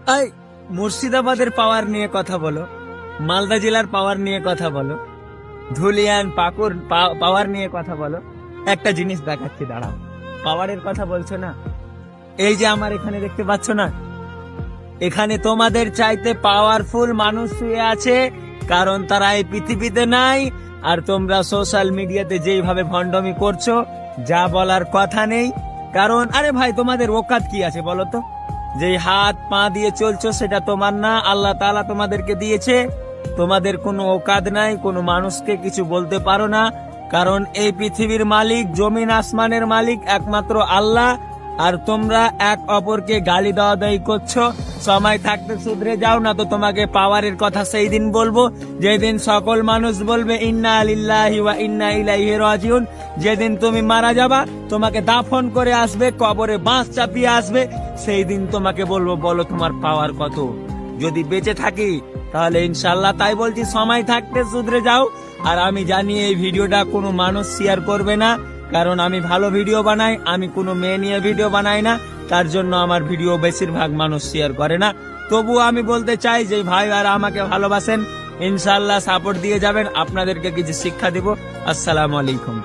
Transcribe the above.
এই মুর্শিদাবাদের পাওয়ার নিয়ে কথা বলো, মালদা জেলার পাওয়ার নিয়ে কথা বলো, ধুলিয়ান পাকুড় পাওয়ার নিয়ে কথা বলো। একটা জিনিস দেখাচ্ছি, দাঁড়াও। পাওয়ারের কথা বলছো না, এই যে আমার এখানে দেখতে পাচ্ছ না, এখানে তোমাদের চাইতে পাওয়ারফুল মানুষ শুয়ে আছে, কারণ তারা এই পৃথিবীতে নাই। আর তোমরা সোশ্যাল মিডিয়াতে যেইভাবে ভণ্ডামি করছো, যা বলার কথা নেই। কারণ আরে ভাই, তোমাদের ওকাত কি আছে বলো তো? যেই হাত পা দিয়ে চলছো সেটা তোমার না, আল্লাহ তাআলা তোমাদেরকে দিয়েছে। তোমাদের কোনো ওকাত নাই, কোনো মানুষকে কিছু বলতে পারো না। কারণ এই পৃথিবীর মালিক, জমিন আসমানের মালিক একমাত্র আল্লাহ। আর তোমরা এক অপরকে গালি দেওয়া দায়ী করছো। সময় থাকতে শুধরে যাও, না তো তোমাকে পাওয়ারের কথা সেই দিন বলবো যেদিন সকল মানুষ বলবে ইন্না লিল্লাহি ওয়া ইন্না ইলাইহি রাজিউন। যেদিন তুমি মারা যাবা, তোমাকে দাফন করে আসবে, কবরে বাঁশ চাপিয়ে আসবে, সেই দিন তোমাকে বলবো বলো তোমার পাওয়ার কত। যদি বেঁচে থাকি তাহলে ইনশাল্লাহ, তাই বলছি সময় থাকতে শুধরে যাও। আর আমি জানি এই ভিডিওটা কোনো মানুষ শেয়ার করবে না, কারণ আমি ভালো ভিডিও বানাই, আমি কোনো মেয়ে নিয়ে ভিডিও বানাই না, তার জন্য আমার ভিডিও বেশিরভাগ মানুষ শেয়ার করে না। তবুও আমি বলতে চাই যে ভাই আর আমাকে ভালোবাসেন, ইনশাল্লাহ সাপোর্ট দিয়ে যাবেন, আপনাদেরকে কিছু শিক্ষা দিব। আসসালামু আলাইকুম।